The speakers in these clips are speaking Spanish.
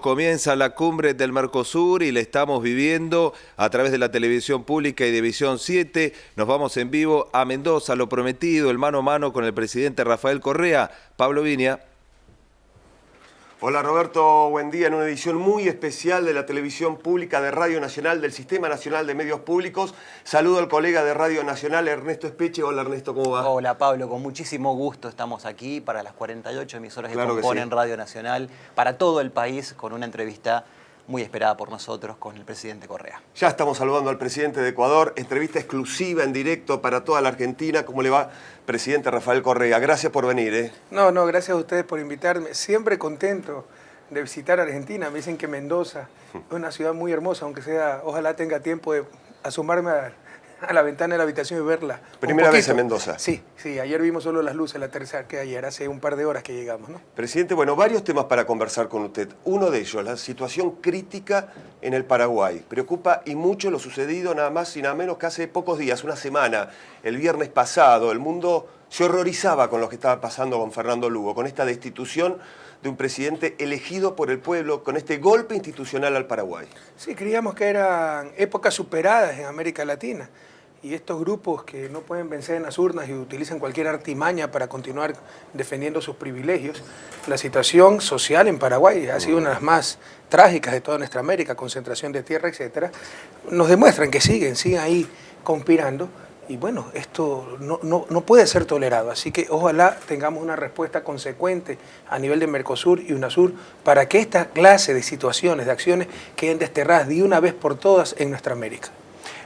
Comienza la cumbre del Mercosur y la estamos viviendo a través de la televisión pública y de Visión 7. Nos vamos en vivo a Mendoza, lo prometido, el mano a mano con el presidente Rafael Correa. Pablo Viña. Hola Roberto, buen día en una edición muy especial de la televisión pública de Radio Nacional del Sistema Nacional de Medios Públicos. Saludo al colega de Radio Nacional, Ernesto Espeche. Hola Ernesto, ¿cómo va? Hola Pablo, con muchísimo gusto estamos aquí para las 48 emisoras que Claro que componen sí. Radio Nacional, para todo el país, con una entrevista muy esperada por nosotros con el presidente Correa. Ya estamos saludando al presidente de Ecuador, entrevista exclusiva en directo para toda la Argentina. ¿Cómo le va, presidente Rafael Correa? Gracias por venir. No, gracias a ustedes por invitarme. Siempre contento de visitar Argentina. Me dicen que Mendoza es una ciudad muy hermosa, aunque sea, ojalá tenga tiempo de asomarme a la ventana de la habitación y verla. Primera vez en Mendoza. Sí, ayer vimos solo las luces, la tercera que ayer, hace un par de horas que llegamos, ¿no? Presidente, bueno, varios temas para conversar con usted. Uno de ellos, la situación crítica en el Paraguay. Preocupa y mucho lo sucedido nada más y nada menos que hace pocos días, una semana, el viernes pasado. El mundo se horrorizaba con lo que estaba pasando con Fernando Lugo, con esta destitución de un presidente elegido por el pueblo, con este golpe institucional al Paraguay. Sí, creíamos que eran épocas superadas en América Latina. Y estos grupos que no pueden vencer en las urnas y utilizan cualquier artimaña para continuar defendiendo sus privilegios, la situación social en Paraguay ha sido una de las más trágicas de toda nuestra América, concentración de tierra, etcétera, nos demuestran que siguen ahí conspirando. Y bueno, esto no puede ser tolerado, así que ojalá tengamos una respuesta consecuente a nivel de Mercosur y UNASUR para que esta clase de situaciones, de acciones, queden desterradas de una vez por todas en nuestra América.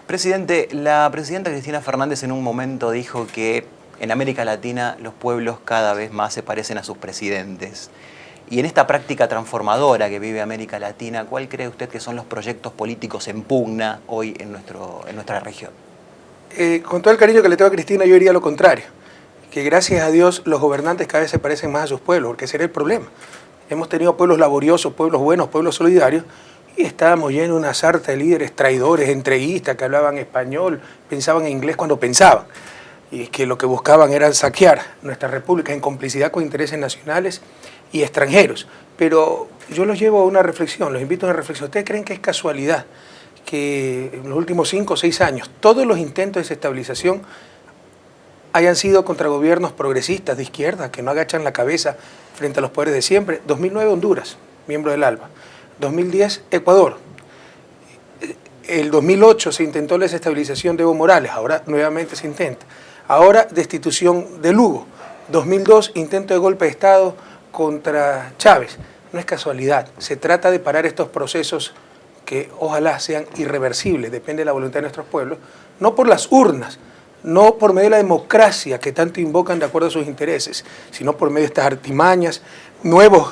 Presidente, la presidenta Cristina Fernández en un momento dijo que en América Latina los pueblos cada vez más se parecen a sus presidentes. Y en esta práctica transformadora que vive América Latina, ¿cuál cree usted que son los proyectos políticos en pugna hoy en nuestra región? Con todo el cariño que le tengo a Cristina, yo diría lo contrario, que gracias a Dios los gobernantes cada vez se parecen más a sus pueblos, porque ese era el problema. Hemos tenido pueblos laboriosos, pueblos buenos, pueblos solidarios, y estábamos llenos de una sarta de líderes traidores, entreguistas, que hablaban español, pensaban en inglés cuando pensaban, y que lo que buscaban era saquear nuestra república en complicidad con intereses nacionales y extranjeros. Pero yo los llevo a una reflexión, los invito a una reflexión. ¿Ustedes creen que es casualidad que en los últimos 5 o 6 años todos los intentos de desestabilización hayan sido contra gobiernos progresistas de izquierda, que no agachan la cabeza frente a los poderes de siempre? 2009 Honduras, miembro del ALBA. 2010 Ecuador. El 2008 se intentó la desestabilización de Evo Morales, ahora nuevamente se intenta. Ahora destitución de Lugo. 2002 intento de golpe de Estado contra Chávez. No es casualidad, se trata de parar estos procesos que ojalá sean irreversibles, depende de la voluntad de nuestros pueblos, no por las urnas, no por medio de la democracia que tanto invocan de acuerdo a sus intereses, sino por medio de estas artimañas, nuevos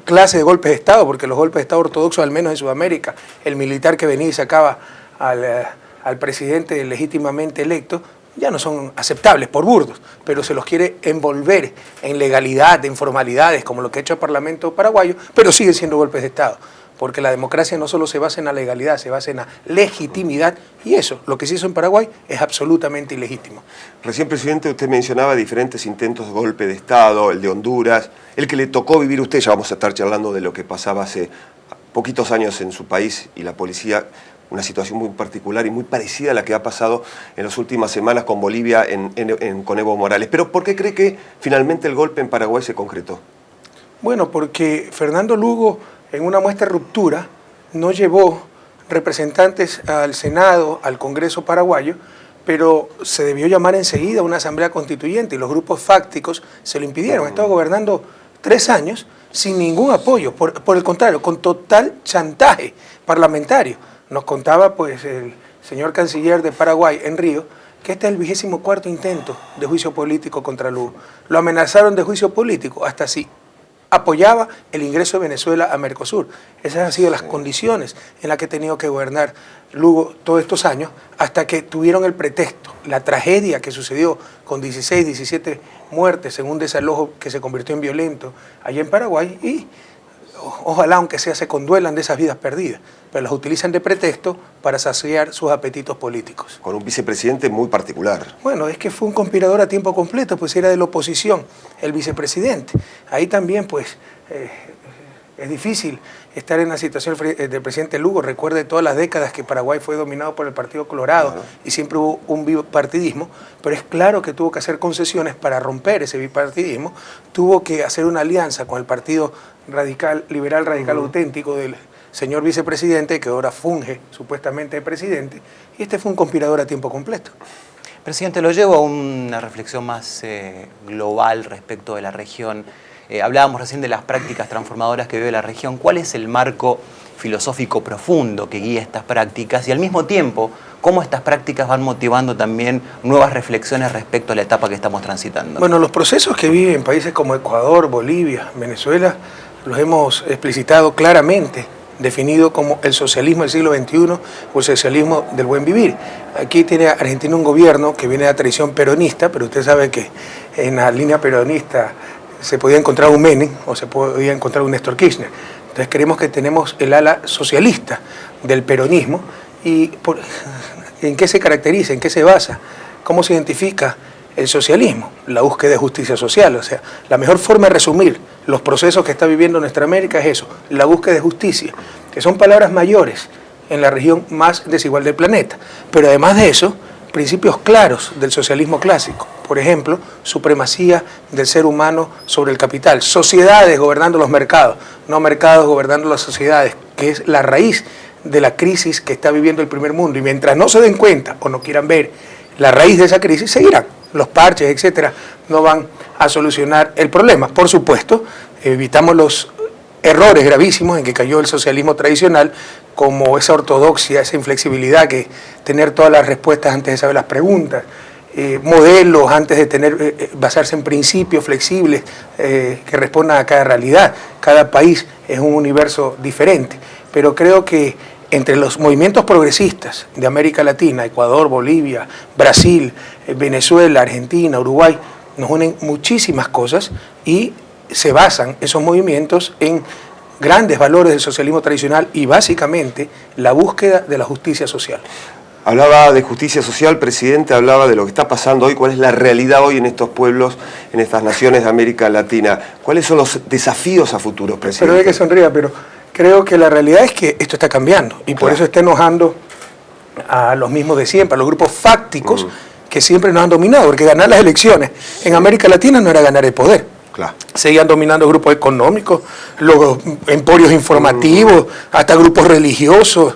clases de golpes de Estado, porque los golpes de Estado ortodoxos, al menos en Sudamérica, el militar que venía y sacaba al presidente legítimamente electo, ya no son aceptables por burdos, pero se los quiere envolver en legalidad, en formalidades, como lo que ha hecho el Parlamento paraguayo, pero siguen siendo golpes de Estado, porque la democracia no solo se basa en la legalidad, se basa en la legitimidad, y eso, lo que se hizo en Paraguay, es absolutamente ilegítimo. Recién, presidente, usted mencionaba diferentes intentos de golpe de Estado, el de Honduras, el que le tocó vivir a usted. Ya vamos a estar charlando de lo que pasaba hace poquitos años en su país y la policía, una situación muy particular y muy parecida a la que ha pasado en las últimas semanas con Bolivia con Evo Morales. Pero ¿por qué cree que finalmente el golpe en Paraguay se concretó? Bueno, porque Fernando Lugo, en una muestra de ruptura, no llevó representantes al Senado, al Congreso paraguayo, pero se debió llamar enseguida a una asamblea constituyente y los grupos fácticos se lo impidieron. Ha estado gobernando 3 años sin ningún apoyo, por el contrario, con total chantaje parlamentario. Nos contaba pues el señor canciller de Paraguay en Río que este es el 24º intento de juicio político contra Lugo. Lo amenazaron de juicio político hasta si apoyaba el ingreso de Venezuela a Mercosur. Esas han sido las condiciones en las que ha tenido que gobernar Lugo todos estos años, hasta que tuvieron el pretexto, la tragedia que sucedió con 16, 17 muertes en un desalojo que se convirtió en violento allá en Paraguay, y ojalá, aunque sea, se conduelan de esas vidas perdidas, pero las utilizan de pretexto para saciar sus apetitos políticos. Con un vicepresidente muy particular. Bueno, es que fue un conspirador a tiempo completo, pues era de la oposición, el vicepresidente. Ahí también, pues, Es difícil estar en la situación del presidente Lugo. Recuerde todas las décadas que Paraguay fue dominado por el Partido Colorado y siempre hubo un bipartidismo, pero es claro que tuvo que hacer concesiones para romper ese bipartidismo. Tuvo que hacer una alianza con el Partido Liberal Radical Auténtico del señor vicepresidente, que ahora funge supuestamente de presidente, y este fue un conspirador a tiempo completo. Presidente, lo llevo a una reflexión más global respecto de la región. Hablábamos recién de las prácticas transformadoras que vive la región. ¿Cuál es el marco filosófico profundo que guía estas prácticas? Y al mismo tiempo, ¿cómo estas prácticas van motivando también nuevas reflexiones respecto a la etapa que estamos transitando? Bueno, los procesos que viven países como Ecuador, Bolivia, Venezuela, los hemos explicitado claramente, definido como el socialismo del siglo XXI o el socialismo del buen vivir. Aquí tiene Argentina un gobierno que viene de la tradición peronista, pero usted sabe que en la línea peronista se podía encontrar un Menem o se podía encontrar un Néstor Kirchner. Entonces creemos que tenemos el ala socialista del peronismo. ¿Y en qué se caracteriza? ¿En qué se basa? ¿Cómo se identifica el socialismo? La búsqueda de justicia social. O sea, la mejor forma de resumir los procesos que está viviendo nuestra América es eso, la búsqueda de justicia, que son palabras mayores en la región más desigual del planeta. Pero además de eso, principios claros del socialismo clásico. Por ejemplo, supremacía del ser humano sobre el capital, sociedades gobernando los mercados, no mercados gobernando las sociedades, que es la raíz de la crisis que está viviendo el primer mundo. Y mientras no se den cuenta o no quieran ver la raíz de esa crisis, seguirán. Los parches, etcétera, no van a solucionar el problema. Por supuesto, evitamos los errores gravísimos en que cayó el socialismo tradicional, como esa ortodoxia, esa inflexibilidad, que tener todas las respuestas antes de saber las preguntas, modelos antes de basarse en principios flexibles que respondan a cada realidad. Cada país es un universo diferente, pero creo que entre los movimientos progresistas de América Latina, Ecuador, Bolivia, Brasil, Venezuela, Argentina, Uruguay, nos unen muchísimas cosas y se basan esos movimientos en grandes valores del socialismo tradicional y básicamente la búsqueda de la justicia social. Hablaba de justicia social, presidente, hablaba de lo que está pasando hoy, cuál es la realidad hoy en estos pueblos, en estas naciones de América Latina. ¿Cuáles son los desafíos a futuro, presidente? Pero hay que sonría, pero creo que la realidad es que esto está cambiando y por eso está enojando a los mismos de siempre, a los grupos fácticos que siempre nos han dominado, porque ganar las elecciones en América Latina no era ganar el poder. Claro. Seguían dominando grupos económicos, los emporios informativos, hasta grupos religiosos,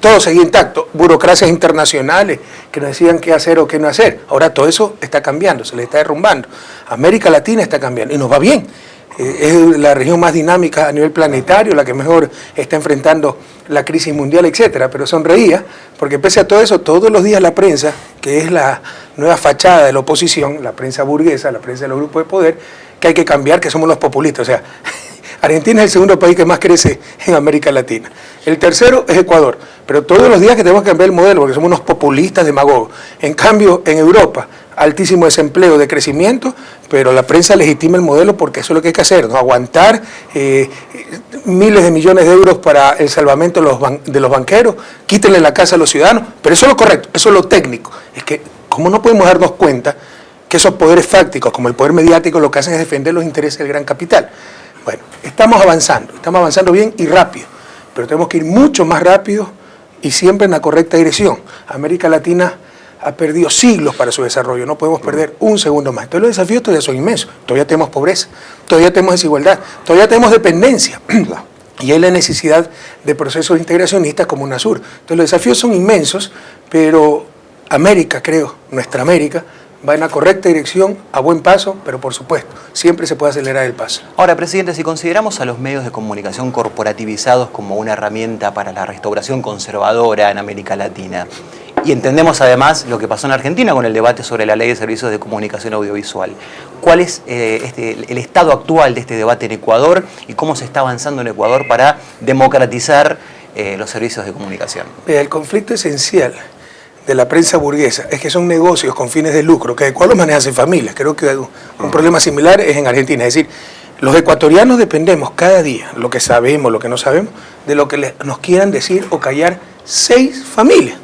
todo seguía intacto, burocracias internacionales que nos decían qué hacer o qué no hacer. Ahora todo eso está cambiando, se le está derrumbando. América Latina está cambiando y nos va bien. Es la región más dinámica a nivel planetario, la que mejor está enfrentando la crisis mundial, etcétera. Pero sonreía, porque pese a todo eso, todos los días la prensa, que es la nueva fachada de la oposición, la prensa burguesa, la prensa de los grupos de poder, que hay que cambiar, que somos los populistas. O sea, Argentina es el segundo país que más crece en América Latina. El tercero es Ecuador. Pero todos los días que tenemos que cambiar el modelo, porque somos unos populistas demagogos. En cambio, en Europa, altísimo desempleo, de crecimiento, pero la prensa legitima el modelo porque eso es lo que hay que hacer, ¿no? Aguantar miles de millones de euros para el salvamento de los banqueros, quítenle la casa a los ciudadanos, pero eso es lo correcto, eso es lo técnico. Es que, ¿cómo no podemos darnos cuenta que esos poderes fácticos, como el poder mediático, lo que hacen es defender los intereses del gran capital? Bueno, estamos avanzando bien y rápido, pero tenemos que ir mucho más rápido y siempre en la correcta dirección. América Latina ha perdido siglos para su desarrollo, no podemos perder un segundo más. Entonces los desafíos todavía son inmensos, todavía tenemos pobreza, todavía tenemos desigualdad, todavía tenemos dependencia. Y hay la necesidad de procesos integracionistas como UNASUR. Entonces los desafíos son inmensos, pero América, creo, nuestra América, va en la correcta dirección, a buen paso, pero por supuesto, siempre se puede acelerar el paso. Ahora, presidente, si consideramos a los medios de comunicación corporativizados como una herramienta para la restauración conservadora en América Latina, y entendemos además lo que pasó en Argentina con el debate sobre la ley de servicios de comunicación audiovisual, ¿cuál es el estado actual de este debate en Ecuador y cómo se está avanzando en Ecuador para democratizar los servicios de comunicación? El conflicto esencial de la prensa burguesa es que son negocios con fines de lucro, que Ecuador los maneja en familias. Creo que un problema similar es en Argentina. Es decir, los ecuatorianos dependemos cada día, lo que sabemos, lo que no sabemos, de lo que nos quieran decir o callar 6 familias.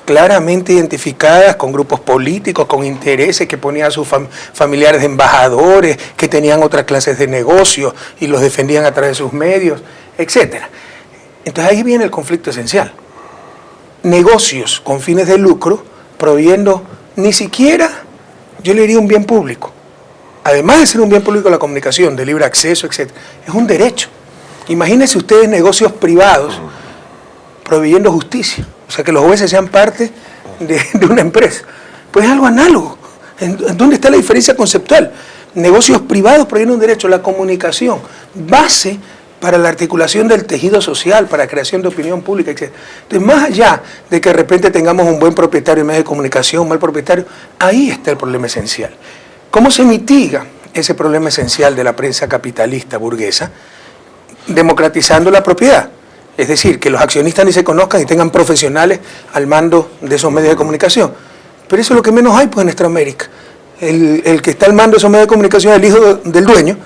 claramente identificadas con grupos políticos, con intereses, que ponían a sus familiares de embajadores, que tenían otras clases de negocios y los defendían a través de sus medios, etc. Entonces ahí viene el conflicto esencial. Negocios con fines de lucro, proveyendo ni siquiera, yo le diría, un bien público. Además de ser un bien público la comunicación, de libre acceso, etc., es un derecho. Imagínense ustedes negocios privados proveyendo justicia, o sea, que los jueces sean parte de una empresa. Pues es algo análogo. ¿En dónde está la diferencia conceptual? Negocios privados proveyendo un derecho, la comunicación, base para la articulación del tejido social, para la creación de opinión pública, etc. Entonces, más allá de que de repente tengamos un buen propietario en medio de comunicación, un mal propietario, ahí está el problema esencial. ¿Cómo se mitiga ese problema esencial de la prensa capitalista burguesa? Democratizando la propiedad. Es decir, que los accionistas ni se conozcan y tengan profesionales al mando de esos medios de comunicación. Pero eso es lo que menos hay pues, en nuestra América. El que está al mando de esos medios de comunicación es el hijo del dueño,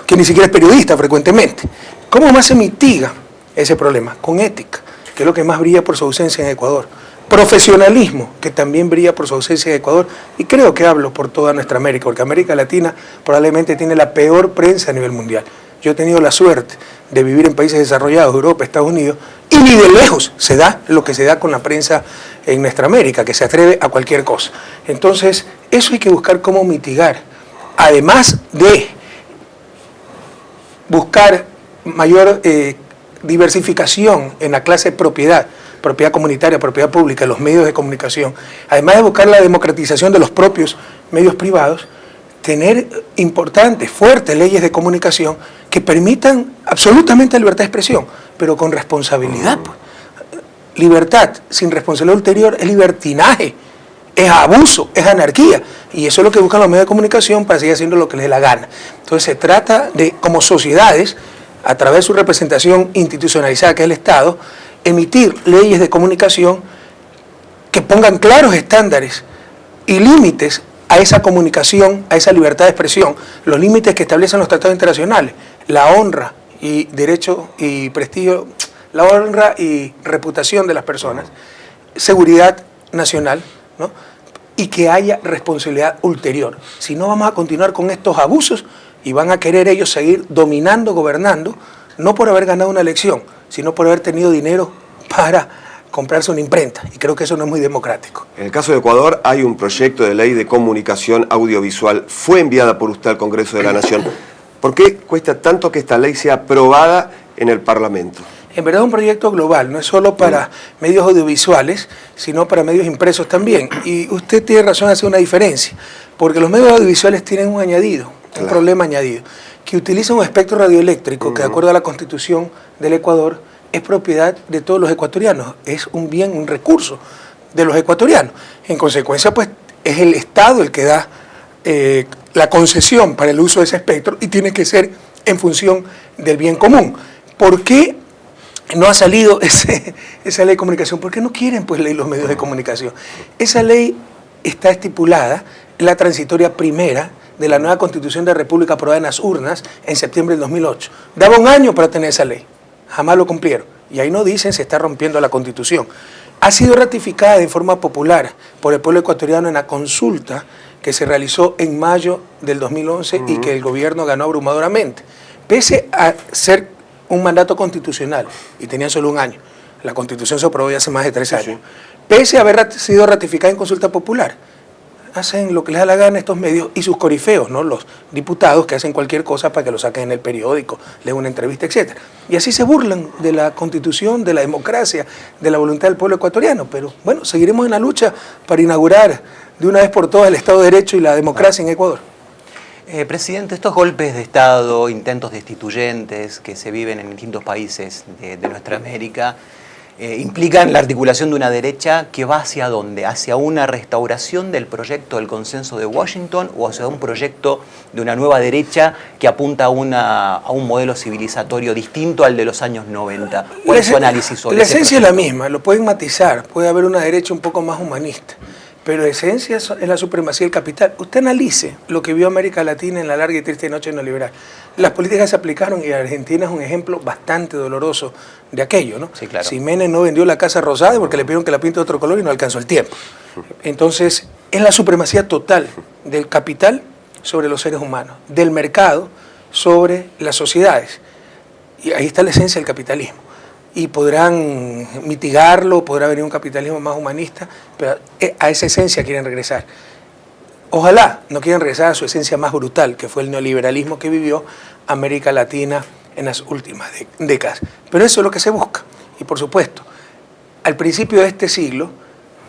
que ni siquiera es periodista frecuentemente. ¿Cómo más se mitiga ese problema? Con ética, que es lo que más brilla por su ausencia en Ecuador. Profesionalismo, que también brilla por su ausencia en Ecuador. Y creo que hablo por toda nuestra América, porque América Latina probablemente tiene la peor prensa a nivel mundial. Yo he tenido la suerte de vivir en países desarrollados, Europa, Estados Unidos, y ni de lejos se da lo que se da con la prensa en nuestra América, que se atreve a cualquier cosa. Entonces, eso hay que buscar cómo mitigar. Además de buscar mayor diversificación en la clase de propiedad comunitaria, propiedad pública, los medios de comunicación, además de buscar la democratización de los propios medios privados, tener importantes, fuertes leyes de comunicación que permitan absolutamente la libertad de expresión, pero con responsabilidad. Pues. Libertad sin responsabilidad ulterior es libertinaje, es abuso, es anarquía, y eso es lo que buscan los medios de comunicación para seguir haciendo lo que les dé la gana. Entonces se trata de, como sociedades, a través de su representación institucionalizada, que es el Estado, emitir leyes de comunicación que pongan claros estándares y límites a esa comunicación, a esa libertad de expresión, los límites que establecen los tratados internacionales, la honra y derecho y prestigio, la honra y reputación de las personas, seguridad nacional, ¿no? Y que haya responsabilidad ulterior. Si no, vamos a continuar con estos abusos y van a querer ellos seguir dominando, gobernando, no por haber ganado una elección, sino por haber tenido dinero para comprarse una imprenta, y creo que eso no es muy democrático. En el caso de Ecuador hay un proyecto de ley de comunicación audiovisual, fue enviada por usted al Congreso de la Nación. ¿Por qué cuesta tanto que esta ley sea aprobada en el Parlamento? En verdad es un proyecto global, no es solo para medios audiovisuales, sino para medios impresos también. Y usted tiene razón en hacer una diferencia, porque los medios audiovisuales tienen un añadido, un problema añadido, que utiliza un espectro radioeléctrico que, de acuerdo a la Constitución del Ecuador, es propiedad de todos los ecuatorianos, es un bien, un recurso de los ecuatorianos. En consecuencia, pues, es el Estado el que da la concesión para el uso de ese espectro y tiene que ser en función del bien común. ¿Por qué no ha salido esa ley de comunicación? ¿Por qué no quieren pues leer los medios de comunicación? Esa ley está estipulada en la transitoria primera de la nueva Constitución de la República aprobada en las urnas en septiembre del 2008. Daba un año para tener esa ley. Jamás lo cumplieron. Y ahí no dicen se está rompiendo la Constitución. Ha sido ratificada de forma popular por el pueblo ecuatoriano en la consulta que se realizó en mayo del 2011 y que el gobierno ganó abrumadoramente. Pese a ser un mandato constitucional, y tenían solo un año, la Constitución se aprobó ya hace más de 3 años, pese a haber sido ratificada en consulta popular, hacen lo que les da la gana estos medios y sus corifeos, ¿no? Los diputados que hacen cualquier cosa para que lo saquen en el periódico, leen una entrevista, etc. Y así se burlan de la Constitución, de la democracia, de la voluntad del pueblo ecuatoriano. Pero bueno, seguiremos en la lucha para inaugurar de una vez por todas el Estado de Derecho y la democracia en Ecuador. Presidente, estos golpes de Estado, intentos destituyentes que se viven en distintos países de nuestra América, implican la articulación de una derecha que va hacia dónde, hacia una restauración del proyecto del consenso de Washington o hacia un proyecto de una nueva derecha que apunta a un modelo civilizatorio distinto al de los años 90. ¿Cuál es su análisis sobre La ese esencia es proyecto? la misma, lo pueden matizar, puede haber una derecha un poco más humanista, pero esencia es la supremacía del capital. Usted analice lo que vio América Latina en la larga y triste noche neoliberal. Las políticas se aplicaron y Argentina es un ejemplo bastante doloroso de aquello, ¿no? Sí, claro. Menem no vendió la Casa Rosada porque le pidieron que la pinte de otro color y no alcanzó el tiempo. Entonces, es la supremacía total del capital sobre los seres humanos, del mercado sobre las sociedades. Y ahí está la esencia del capitalismo. Y podrán mitigarlo, podrá venir un capitalismo más humanista, pero a esa esencia quieren regresar. Ojalá no quieran regresar a su esencia más brutal, que fue el neoliberalismo que vivió América Latina en las últimas décadas. Pero eso es lo que se busca. Y por supuesto, al principio de este siglo,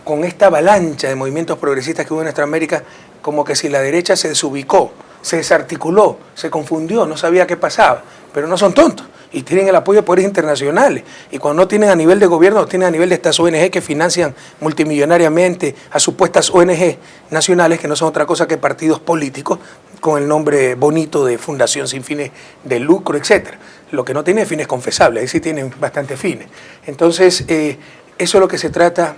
con esta avalancha de movimientos progresistas que hubo en nuestra América, como que si la derecha se desubicó, se desarticuló, se confundió, no sabía qué pasaba, pero no son tontos y tienen el apoyo de poderes internacionales, y cuando no tienen a nivel de gobierno, lo tienen a nivel de estas ONG que financian multimillonariamente a supuestas ONG nacionales que no son otra cosa que partidos políticos con el nombre bonito de fundación sin fines de lucro, etc. Lo que no tiene fines confesables, ahí sí tienen bastantes fines. Entonces, eso es lo que se trata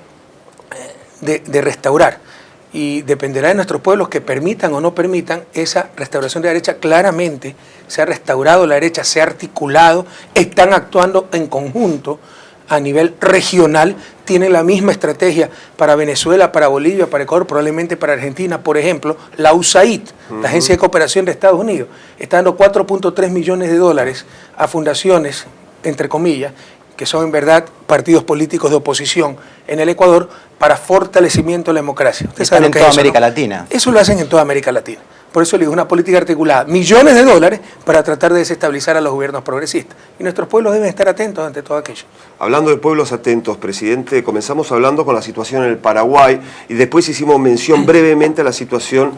de restaurar. Y dependerá de nuestros pueblos que permitan o no permitan esa restauración de la derecha. Claramente se ha restaurado la derecha, se ha articulado, están actuando en conjunto a nivel regional, tienen la misma estrategia para Venezuela, para Bolivia, para Ecuador, probablemente para Argentina. Por ejemplo, la USAID, la Agencia de Cooperación de Estados Unidos, está dando 4.3 millones de dólares a fundaciones, entre comillas, que son en verdad partidos políticos de oposición en el Ecuador, para fortalecimiento de la democracia. Usted sabe en toda América Latina. Eso lo hacen en toda América Latina. Por eso le digo, una política articulada, millones de dólares para tratar de desestabilizar a los gobiernos progresistas. Y nuestros pueblos deben estar atentos ante todo aquello. Hablando de pueblos atentos, presidente, comenzamos hablando con la situación en el Paraguay y después hicimos mención brevemente a la situación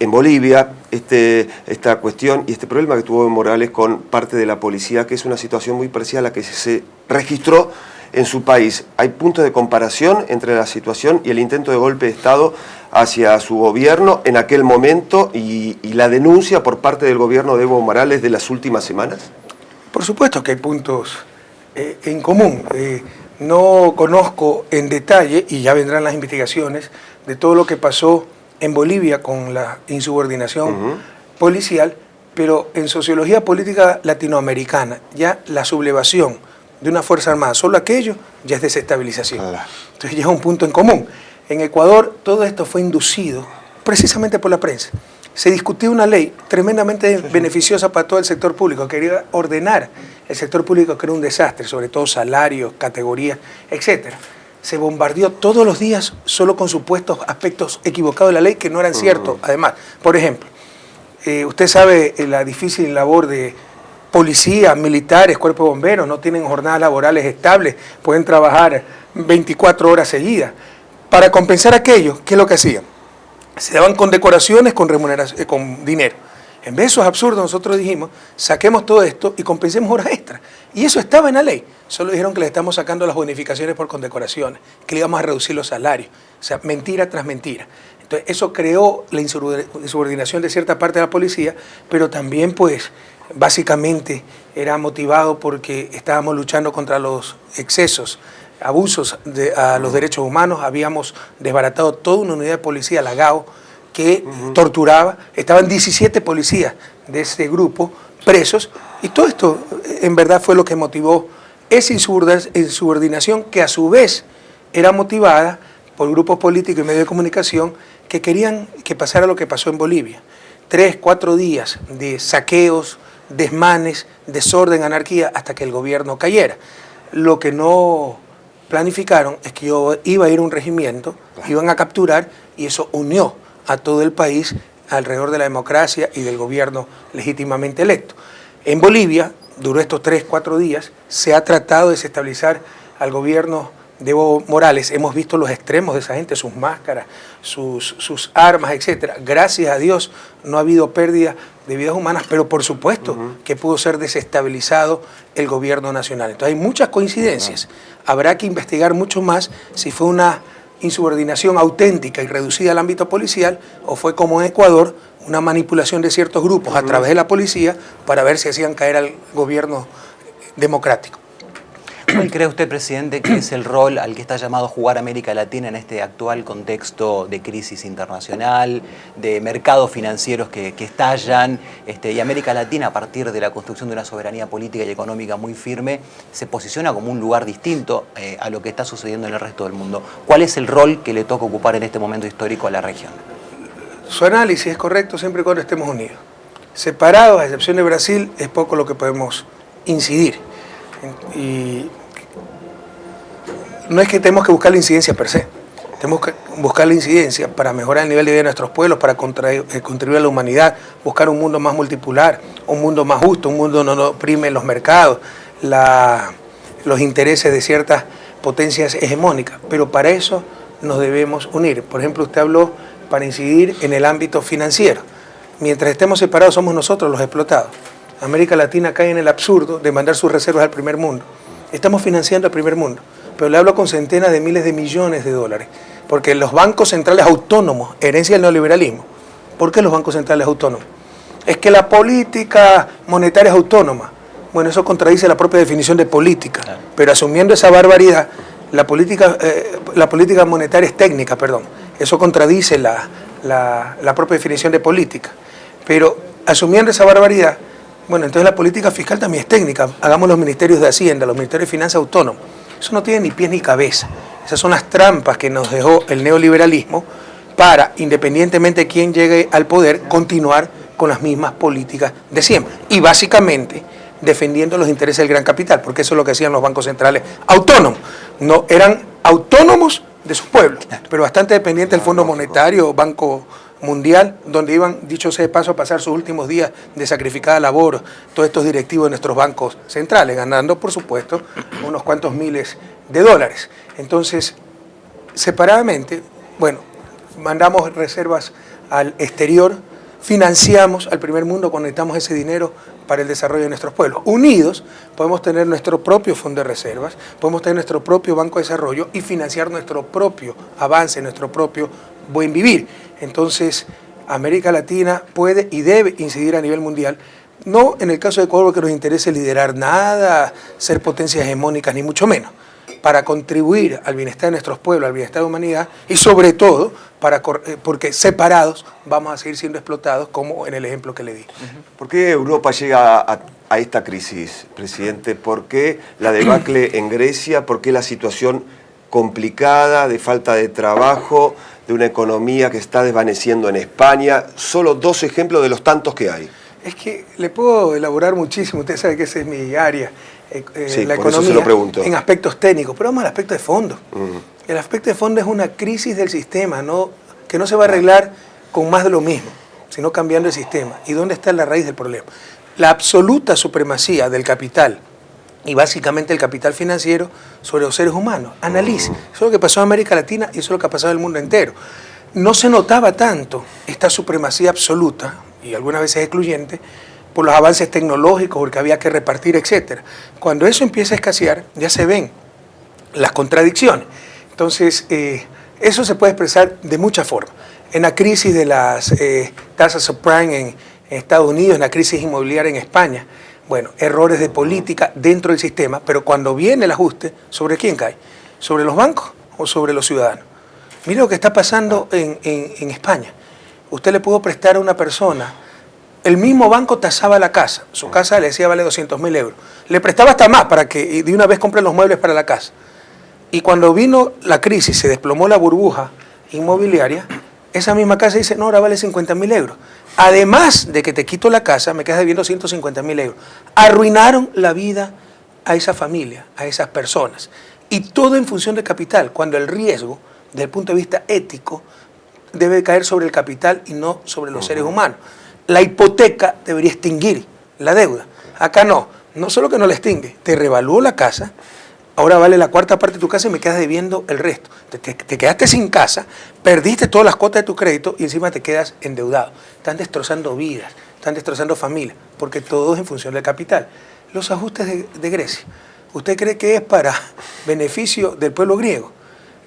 en Bolivia, esta cuestión y este problema que tuvo Evo Morales con parte de la policía, que es una situación muy parecida a la que se registró en su país. ¿Hay puntos de comparación entre la situación y el intento de golpe de Estado hacia su gobierno en aquel momento y la denuncia por parte del gobierno de Evo Morales de las últimas semanas? Por supuesto que hay puntos en común. No conozco en detalle, y ya vendrán las investigaciones, de todo lo que pasó en Bolivia con la insubordinación policial, pero en sociología política latinoamericana, ya la sublevación de una fuerza armada, solo aquello ya es desestabilización. Entonces ya es un punto en común. En Ecuador todo esto fue inducido precisamente por la prensa. Se discutió una ley tremendamente beneficiosa para todo el sector público, quería ordenar el sector público, que era un desastre, sobre todo salarios, categorías, etcétera. Se bombardeó todos los días solo con supuestos aspectos equivocados de la ley que no eran ciertos. Además, por ejemplo, usted sabe la difícil labor de policías, militares, cuerpo de bomberos, no tienen jornadas laborales estables, pueden trabajar 24 horas seguidas. Para compensar aquello, ¿qué es lo que hacían? Se daban condecoraciones con remuneración, con dinero. En vez de eso es absurdo, nosotros dijimos, saquemos todo esto y compensemos horas extras. Y eso estaba en la ley. Solo dijeron que le estamos sacando las bonificaciones por condecoraciones, que le íbamos a reducir los salarios. O sea, mentira tras mentira. Entonces, eso creó la insubordinación de cierta parte de la policía, pero también, pues, básicamente era motivado porque estábamos luchando contra los excesos, abusos a los derechos humanos. Habíamos desbaratado toda una unidad de policía, la GAO, que torturaba. Estaban 17 policías de ese grupo presos, y todo esto en verdad fue lo que motivó esa insubordinación, que a su vez era motivada por grupos políticos y medios de comunicación que querían que pasara lo que pasó en Bolivia. 3, 4 días de saqueos, desmanes, desorden, anarquía, hasta que el gobierno cayera. Lo que no planificaron es que iba a ir un regimiento, iban a capturar, y eso unió a todo el país alrededor de la democracia y del gobierno legítimamente electo. En Bolivia, duró estos 3, 4 días, se ha tratado de desestabilizar al gobierno de Evo Morales. Hemos visto los extremos de esa gente, sus máscaras, sus armas, etc. Gracias a Dios no ha habido pérdida de vidas humanas, pero por supuesto que pudo ser desestabilizado el gobierno nacional. Entonces hay muchas coincidencias. Habrá que investigar mucho más si fue una insubordinación auténtica y reducida al ámbito policial, o fue, como en Ecuador, una manipulación de ciertos grupos a través de la policía para ver si hacían caer al gobierno democrático. ¿Cuál cree usted, presidente, que es el rol al que está llamado a jugar América Latina en este actual contexto de crisis internacional, de mercados financieros que estallan, y América Latina, a partir de la construcción de una soberanía política y económica muy firme, se posiciona como un lugar distinto a lo que está sucediendo en el resto del mundo? ¿Cuál es el rol que le toca ocupar en este momento histórico a la región? Su análisis es correcto siempre y cuando estemos unidos. Separados, a excepción de Brasil, es poco lo que podemos incidir. Y no es que tenemos que buscar la incidencia per se, tenemos que buscar la incidencia para mejorar el nivel de vida de nuestros pueblos, para contribuir a la humanidad, buscar un mundo más multipolar, un mundo más justo, un mundo donde no oprime los mercados, los intereses de ciertas potencias hegemónicas. Pero para eso nos debemos unir. Por ejemplo, usted habló para incidir en el ámbito financiero. Mientras estemos separados somos nosotros los explotados. América Latina cae en el absurdo de mandar sus reservas al primer mundo. Estamos financiando al primer mundo, pero le hablo con centenas de miles de millones de dólares, porque los bancos centrales autónomos, herencia del neoliberalismo. ¿Por qué los bancos centrales autónomos? Es que la política monetaria es autónoma. Bueno, eso contradice la propia definición de política, pero asumiendo esa barbaridad, la política monetaria es técnica, perdón. Eso contradice la propia definición de política. Pero asumiendo esa barbaridad, bueno, entonces la política fiscal también es técnica. Hagamos los ministerios de Hacienda, los ministerios de Finanzas autónomos. Eso no tiene ni pies ni cabeza. Esas son las trampas que nos dejó el neoliberalismo para, independientemente de quién llegue al poder, continuar con las mismas políticas de siempre. Y básicamente defendiendo los intereses del gran capital, porque eso es lo que hacían los bancos centrales autónomos. No, eran autónomos de sus pueblos, pero bastante dependientes del Fondo Monetario, Banco Mundial, donde iban, dicho sea de paso, a pasar sus últimos días de sacrificada labor todos estos directivos de nuestros bancos centrales, ganando, por supuesto, unos cuantos miles de dólares. Entonces, separadamente, bueno, mandamos reservas al exterior, financiamos al primer mundo, conectamos ese dinero para el desarrollo de nuestros pueblos. Unidos podemos tener nuestro propio fondo de reservas, podemos tener nuestro propio banco de desarrollo y financiar nuestro propio avance, nuestro propio buen vivir. Entonces, América Latina puede y debe incidir a nivel mundial, no en el caso de Ecuador que nos interese liderar nada, ser potencias hegemónicas, ni mucho menos, para contribuir al bienestar de nuestros pueblos, al bienestar de la humanidad y sobre todo porque separados vamos a seguir siendo explotados, como en el ejemplo que le di. ¿Por qué Europa llega a esta crisis, presidente? ¿Por qué la debacle en Grecia? ¿Por qué la situación complicada de falta de trabajo, de una economía que está desvaneciendo en España? Solo dos ejemplos de los tantos que hay. Es que le puedo elaborar muchísimo, usted sabe que esa es mi área, sí, la por eso economía, se lo pregunto. En aspectos técnicos, pero vamos al aspecto de fondo. El aspecto de fondo es una crisis del sistema, que no se va a arreglar con más de lo mismo, sino cambiando el sistema. ¿Y dónde está la raíz del problema? La absoluta supremacía del capital, y básicamente el capital financiero, sobre los seres humanos. Analice, eso es lo que pasó en América Latina y eso es lo que ha pasado en el mundo entero. No se notaba tanto esta supremacía absoluta, y algunas veces excluyente, por los avances tecnológicos, porque había que repartir, etc. Cuando eso empieza a escasear, ya se ven las contradicciones. Entonces, eso se puede expresar de muchas formas. En la crisis de las tasas subprime en Estados Unidos, en la crisis inmobiliaria en España, bueno, errores de política dentro del sistema, pero cuando viene el ajuste, ¿sobre quién cae? ¿Sobre los bancos o sobre los ciudadanos? Mire lo que está pasando en España. Usted le pudo prestar a una persona, el mismo banco tasaba la casa, su casa le decía vale 200.000 euros, le prestaba hasta más para que de una vez compren los muebles para la casa. Y cuando vino la crisis, se desplomó la burbuja inmobiliaria, esa misma casa dice, no, ahora vale 50.000 euros. Además de que te quito la casa, me quedas debiendo 150.000 euros. Arruinaron la vida a esa familia, a esas personas. Y todo en función de capital, cuando el riesgo, desde el punto de vista ético, debe caer sobre el capital y no sobre los seres humanos. La hipoteca debería extinguir la deuda. Acá no solo que no la extingue, te revalúo la casa, ahora vale la cuarta parte de tu casa y me quedas debiendo el resto. Te quedaste sin casa, perdiste todas las cuotas de tu crédito y encima te quedas endeudado. Están destrozando vidas, están destrozando familias, porque todo es en función del capital. Los ajustes de Grecia, ¿usted cree que es para beneficio del pueblo griego?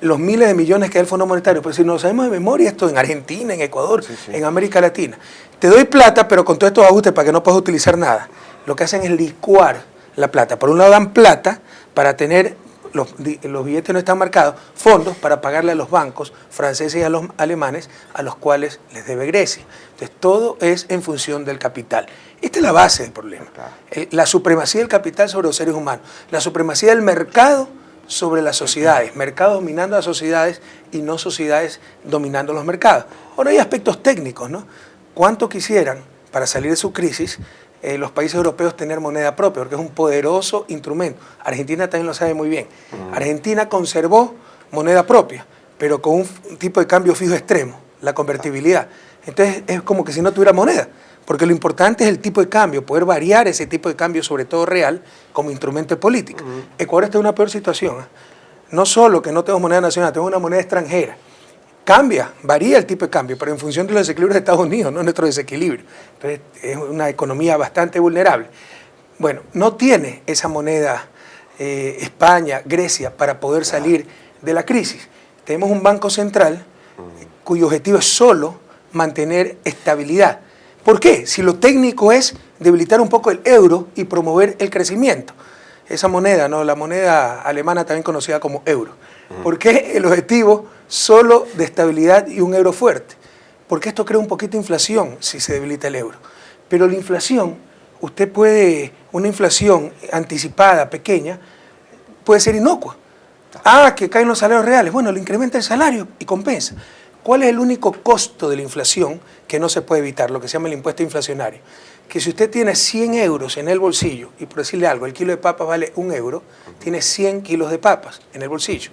Los miles de millones que da el Fondo Monetario, pues si no lo sabemos de memoria, esto en Argentina, en Ecuador, en América Latina. Te doy plata, pero con todos estos ajustes para que no puedas utilizar nada. Lo que hacen es licuar la plata. Por un lado dan plata para tener, los billetes no están marcados, fondos para pagarle a los bancos franceses y a los alemanes a los cuales les debe Grecia. Entonces todo es en función del capital. Esta es la base del problema. La supremacía del capital sobre los seres humanos, la supremacía del mercado sobre las sociedades, mercados dominando a las sociedades y no sociedades dominando los mercados. Ahora hay aspectos técnicos, ¿no? ¿Cuánto quisieran, para salir de su crisis, los países europeos tener moneda propia? Porque es un poderoso instrumento. Argentina también lo sabe muy bien. Argentina conservó moneda propia, pero con un tipo de cambio fijo extremo, la convertibilidad. Entonces es como que si no tuviera moneda, porque lo importante es el tipo de cambio, poder variar ese tipo de cambio, sobre todo real, como instrumento de política. Ecuador está en una peor situación. No solo que no tenemos moneda nacional, tenemos una moneda extranjera. Cambia, varía el tipo de cambio, pero en función de los desequilibrios de Estados Unidos, no nuestro desequilibrio. Entonces es una economía bastante vulnerable. Bueno, no tiene esa moneda España, Grecia, para poder salir de la crisis. Tenemos un banco central cuyo objetivo es solo mantener estabilidad. ¿Por qué? Si lo técnico es debilitar un poco el euro y promover el crecimiento. Esa moneda, ¿no? La moneda alemana también conocida como euro. ¿Por qué el objetivo solo de estabilidad y un euro fuerte? Porque esto crea un poquito de inflación si se debilita el euro. Pero la inflación, usted puede, una inflación anticipada, pequeña, puede ser inocua. Que caen los salarios reales. Bueno, le incrementa el salario y compensa. ¿Cuál es el único costo de la inflación que no se puede evitar? Lo que se llama el impuesto inflacionario. Que si usted tiene 100 euros en el bolsillo, y por decirle algo, el kilo de papas vale 1 euro, tiene 100 kilos de papas en el bolsillo.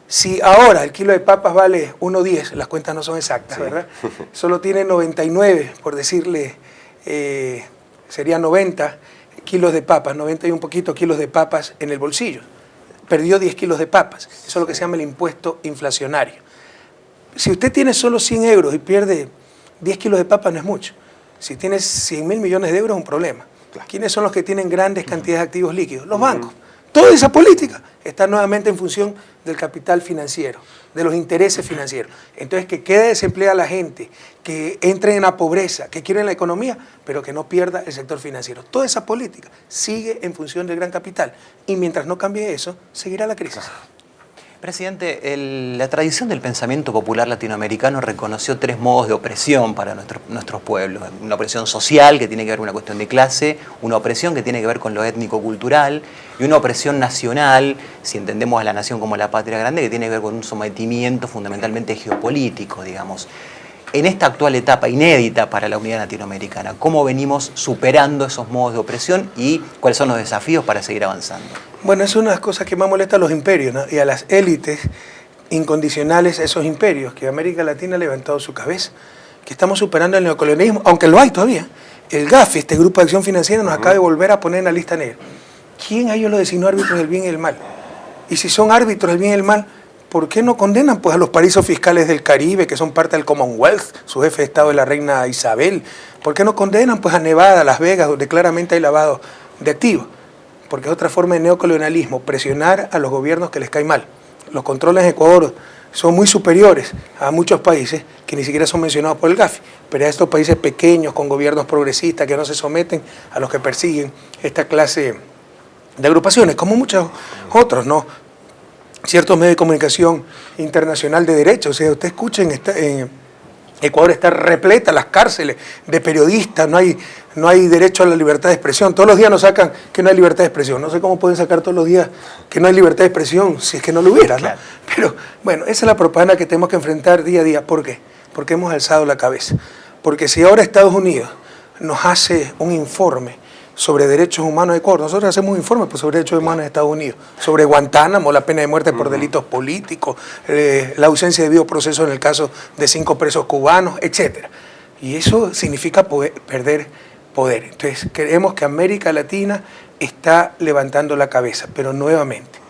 Si ahora el kilo de papas vale 1,10, las cuentas no son exactas, ¿verdad? Solo tiene 99, por decirle, sería 90 kilos de papas, 90 y un poquito kilos de papas en el bolsillo. Perdió 10 kilos de papas. Eso es lo que se llama el impuesto inflacionario. Si usted tiene solo 100 euros y pierde 10 kilos de papa, no es mucho. Si tiene 100.000 millones de euros, es un problema. ¿Quiénes son los que tienen grandes cantidades de activos líquidos? Los bancos. Toda esa política está nuevamente en función del capital financiero, de los intereses financieros. Entonces, que quede desempleada la gente, que entre en la pobreza, que quiera en la economía, pero que no pierda el sector financiero. Toda esa política sigue en función del gran capital. Y mientras no cambie eso, seguirá la crisis. Presidente, la tradición del pensamiento popular latinoamericano reconoció 3 modos de opresión para nuestros pueblos. Una opresión social, que tiene que ver con una cuestión de clase, una opresión que tiene que ver con lo étnico-cultural, y una opresión nacional, si entendemos a la nación como la patria grande, que tiene que ver con un sometimiento fundamentalmente geopolítico, digamos. En esta actual etapa inédita para la unidad latinoamericana, ¿cómo venimos superando esos modos de opresión y cuáles son los desafíos para seguir avanzando? Bueno, es una de las cosas que más molesta a los imperios, ¿no? Y a las élites incondicionales, esos imperios, que América Latina ha levantado su cabeza, que estamos superando el neocolonialismo, aunque lo hay todavía. El GAFI, este Grupo de Acción Financiera, nos acaba de volver a poner en la lista negra. ¿Quién a ellos los designó árbitros del bien y del mal? Y si son árbitros del bien y del mal, ¿por qué no condenan pues a los paraísos fiscales del Caribe, que son parte del Commonwealth, su jefe de Estado es la reina Isabel? ¿Por qué no condenan pues a Nevada, Las Vegas, donde claramente hay lavado de activos? Porque es otra forma de neocolonialismo, presionar a los gobiernos que les cae mal. Los controles en Ecuador son muy superiores a muchos países que ni siquiera son mencionados por el GAFI, pero a estos países pequeños, con gobiernos progresistas, que no se someten a los que persiguen esta clase de agrupaciones, como muchos otros, ¿no? Ciertos medios de comunicación internacional de derecho. O sea, usted escucha en Ecuador está repleta las cárceles de periodistas, no hay derecho a la libertad de expresión. Todos los días nos sacan que no hay libertad de expresión. No sé cómo pueden sacar todos los días que no hay libertad de expresión si es que no lo hubiera, ¿no? Claro. Pero bueno, esa es la propaganda que tenemos que enfrentar día a día. ¿Por qué? Porque hemos alzado la cabeza. Porque si ahora Estados Unidos nos hace un informe sobre derechos humanos de Ecuador, nosotros hacemos un informe sobre derechos humanos de Estados Unidos, sobre Guantánamo, la pena de muerte por delitos políticos, la ausencia de debido proceso en el caso de 5 presos cubanos, etc. Y eso significa perder poder. Entonces, creemos que América Latina está levantando la cabeza, pero nuevamente,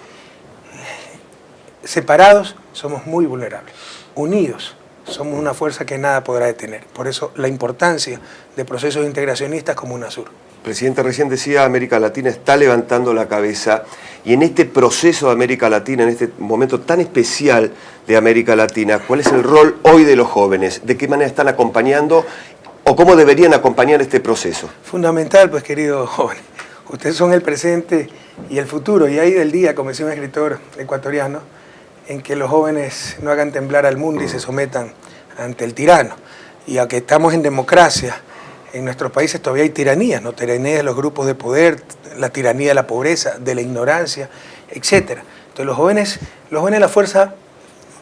separados somos muy vulnerables, unidos somos una fuerza que nada podrá detener. Por eso la importancia de procesos integracionistas como UNASUR. Presidente, recién decía, América Latina está levantando la cabeza, y en este proceso de América Latina, en este momento tan especial de América Latina, ¿cuál es el rol hoy de los jóvenes? ¿De qué manera están acompañando o cómo deberían acompañar este proceso? Fundamental, pues, querido joven. ustedes son el presente y el futuro. Y ahí del día, como decía un escritor ecuatoriano, en que los jóvenes no hagan temblar al mundo y se sometan ante el tirano. Y aunque estamos en democracia, en nuestros países todavía hay tiranías, ¿no? Tiranía de los grupos de poder, la tiranía de la pobreza, de la ignorancia, etc. Entonces los jóvenes la fuerza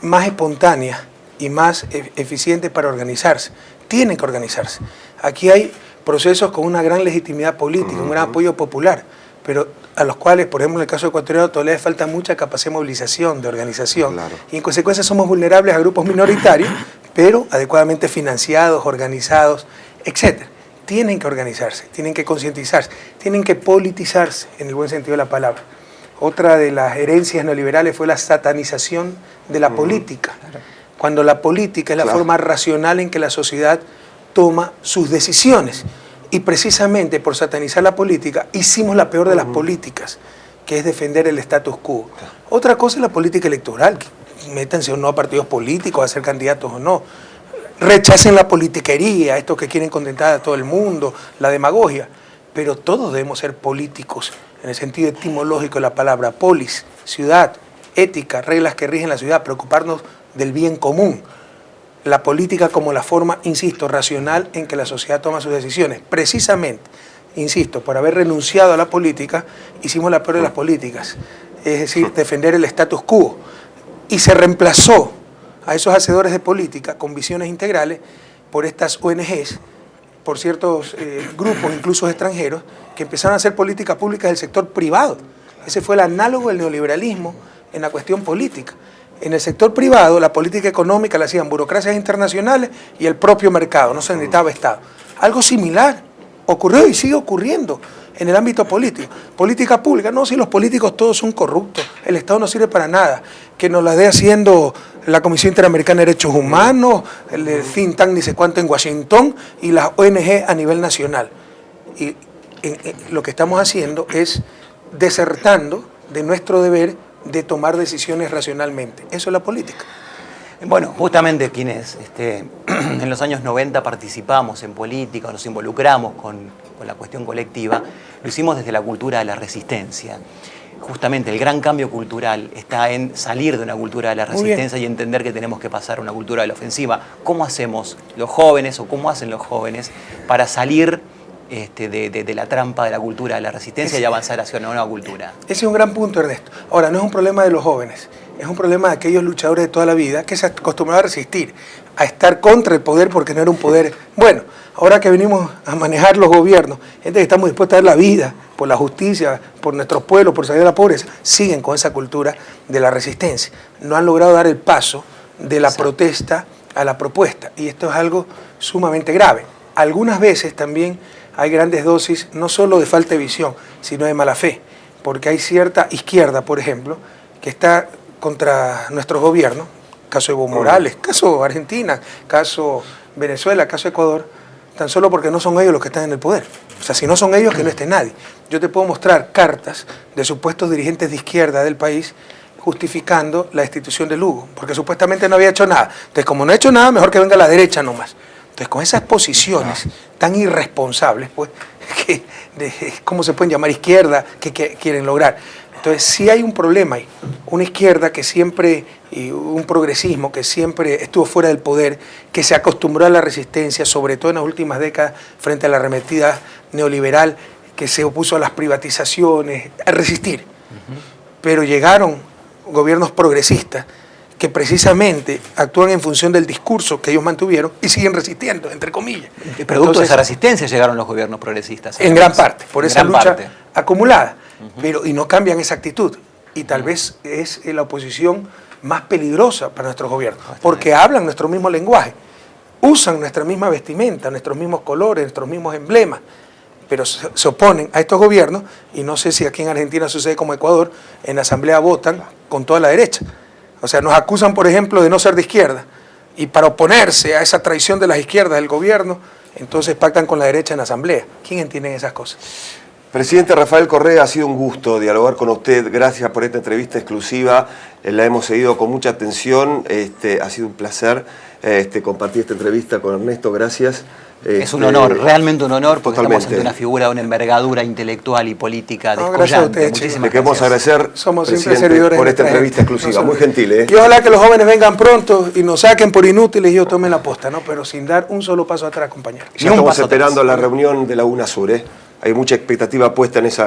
más espontánea y más eficiente para organizarse. Tienen que organizarse. Aquí hay procesos con una gran legitimidad política, un gran apoyo popular, pero a los cuales, por ejemplo, en el caso ecuatoriano, todavía les falta mucha capacidad de movilización, de organización, claro. Y en consecuencia somos vulnerables a grupos minoritarios, pero adecuadamente financiados, organizados, etc. Tienen que organizarse, tienen que concientizarse, tienen que politizarse, en el buen sentido de la palabra. Otra de las herencias neoliberales fue la satanización de la política, cuando la política es la forma racional en que la sociedad toma sus decisiones. Y precisamente por satanizar la política, hicimos la peor de las políticas, que es defender el status quo. Otra cosa es la política electoral, métanse o no a partidos políticos, a ser candidatos o no. Rechacen la politiquería, estos que quieren contentar a todo el mundo, la demagogia. Pero todos debemos ser políticos, en el sentido etimológico de la palabra. Polis, ciudad, ética, reglas que rigen la ciudad, preocuparnos del bien común. La política como la forma, insisto, racional en que la sociedad toma sus decisiones. Precisamente, insisto, por haber renunciado a la política, hicimos la peor de las políticas, es decir, defender el status quo. Y se reemplazó a esos hacedores de política con visiones integrales por estas ONGs, por ciertos grupos, incluso extranjeros, que empezaron a hacer política pública del sector privado. Ese fue el análogo del neoliberalismo en la cuestión política. En el sector privado, la política económica la hacían burocracias internacionales y el propio mercado, no se necesitaba Estado. Algo similar ocurrió y sigue ocurriendo en el ámbito político. Política pública, no, si los políticos todos son corruptos, el Estado no sirve para nada, que nos la dé haciendo la Comisión Interamericana de Derechos Humanos, el think tank ni sé cuánto en Washington y las ONG a nivel nacional. Y lo que estamos haciendo es desertando de nuestro deber de tomar decisiones racionalmente. Eso es la política. Bueno, justamente quienes en los años 90 participamos en política, nos involucramos con la cuestión colectiva, lo hicimos desde la cultura de la resistencia. Justamente el gran cambio cultural está en salir de una cultura de la resistencia y entender que tenemos que pasar a una cultura de la ofensiva. ¿Cómo hacemos los jóvenes o cómo hacen los jóvenes para salir de la trampa de la cultura de la resistencia y avanzar hacia una nueva cultura? Ese es un gran punto, Ernesto. Ahora, no es un problema de los jóvenes, es un problema de aquellos luchadores de toda la vida que se acostumbraron a resistir, a estar contra el poder porque no era un poder bueno. Ahora que venimos a manejar los gobiernos, gente que estamos dispuestos a dar la vida por la justicia, por nuestros pueblos, por salir de la pobreza, siguen con esa cultura de la resistencia. No han logrado dar el paso de la protesta a la propuesta, y esto es algo sumamente grave. Algunas veces también hay grandes dosis, no solo de falta de visión, sino de mala fe, porque hay cierta izquierda, por ejemplo, que está contra nuestros gobiernos, caso Evo Morales, caso Argentina, caso Venezuela, caso Ecuador, tan solo porque no son ellos los que están en el poder. O sea, si no son ellos, que no esté nadie. Yo te puedo mostrar cartas de supuestos dirigentes de izquierda del país justificando la destitución de Lugo, porque supuestamente no había hecho nada. Entonces, como no ha hecho nada, mejor que venga la derecha nomás. Entonces, con esas posiciones tan irresponsables, pues, ¿cómo se pueden llamar izquierda? ¿Qué quieren lograr? Entonces, sí hay un problema ahí. Una izquierda que siempre, y un progresismo que siempre estuvo fuera del poder, que se acostumbró a la resistencia, sobre todo en las últimas décadas, frente a la arremetida neoliberal, que se opuso a las privatizaciones, a resistir. Pero llegaron gobiernos progresistas que precisamente actúan en función del discurso que ellos mantuvieron y siguen resistiendo, entre comillas. Producto de esa resistencia llegaron los gobiernos progresistas. En gran parte, por esa lucha acumulada. Y no cambian esa actitud. Y tal vez es la oposición más peligrosa para nuestros gobiernos, porque hablan nuestro mismo lenguaje, usan nuestra misma vestimenta, nuestros mismos colores, nuestros mismos emblemas, pero se oponen a estos gobiernos, y no sé si aquí en Argentina sucede como Ecuador, en la asamblea votan con toda la derecha. O sea, nos acusan, por ejemplo, de no ser de izquierda, y para oponerse a esa traición de las izquierdas del gobierno, entonces pactan con la derecha en la asamblea. ¿Quién entiende esas cosas? Presidente Rafael Correa, ha sido un gusto dialogar con usted. Gracias por esta entrevista exclusiva. La hemos seguido con mucha atención. Ha sido un placer compartir esta entrevista con Ernesto. Gracias. Es un honor, realmente un honor, porque Totalmente. estamos ante una figura de una envergadura intelectual y política No, gracias a descollante. ustedes, Muchísimas Le queremos gracias. agradecer, Somos siempre presidente, servidores por de esta nuestra entrevista gente. exclusiva. No Muy somos- gentil, ¿eh? Y ojalá que los jóvenes vengan pronto y nos saquen por inútiles y yo tome la posta, ¿no? Pero sin dar un solo paso atrás, compañero. Ya Ni un estamos paso esperando atrás. la reunión de la UNASUR, ¿eh? Hay mucha expectativa puesta en ese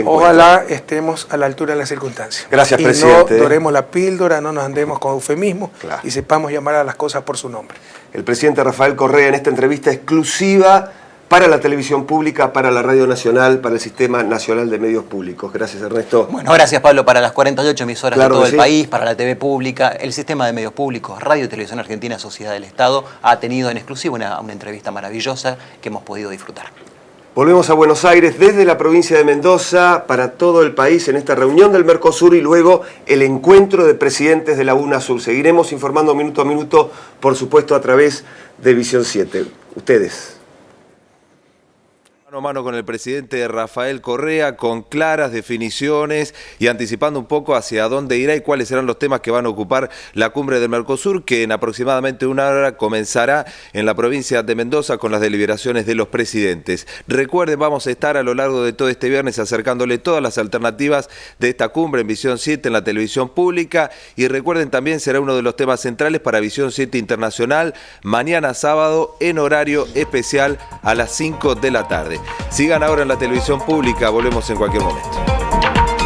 encuentro. Ojalá estemos a la altura de las circunstancias. Gracias, y presidente. no doremos la píldora, no nos andemos con eufemismo Claro. y sepamos llamar a las cosas por su nombre. El presidente Rafael Correa en esta entrevista exclusiva para la televisión pública, para la Radio Nacional, para el Sistema Nacional de Medios Públicos. Gracias, Ernesto. Bueno, gracias Pablo, para las 48 emisoras Claro de todo que el sí. país, para la TV pública, el sistema de medios públicos, Radio y Televisión Argentina, Sociedad del Estado, ha tenido en exclusiva una entrevista maravillosa que hemos podido disfrutar. Volvemos a Buenos Aires desde la provincia de Mendoza para todo el país en esta reunión del Mercosur y luego el encuentro de presidentes de la UNASUR. Seguiremos informando minuto a minuto, por supuesto, a través de Visión 7. Ustedes. Mano a mano con el presidente Rafael Correa, con claras definiciones y anticipando un poco hacia dónde irá y cuáles serán los temas que van a ocupar la cumbre del Mercosur, que en aproximadamente una hora comenzará en la provincia de Mendoza con las deliberaciones de los presidentes. Recuerden, vamos a estar a lo largo de todo este viernes acercándole todas las alternativas de esta cumbre en Visión 7 en la televisión pública, y recuerden también será uno de los temas centrales para Visión 7 Internacional mañana sábado en horario especial a las 5 de la tarde. Sigan ahora en la televisión pública, volvemos en cualquier momento.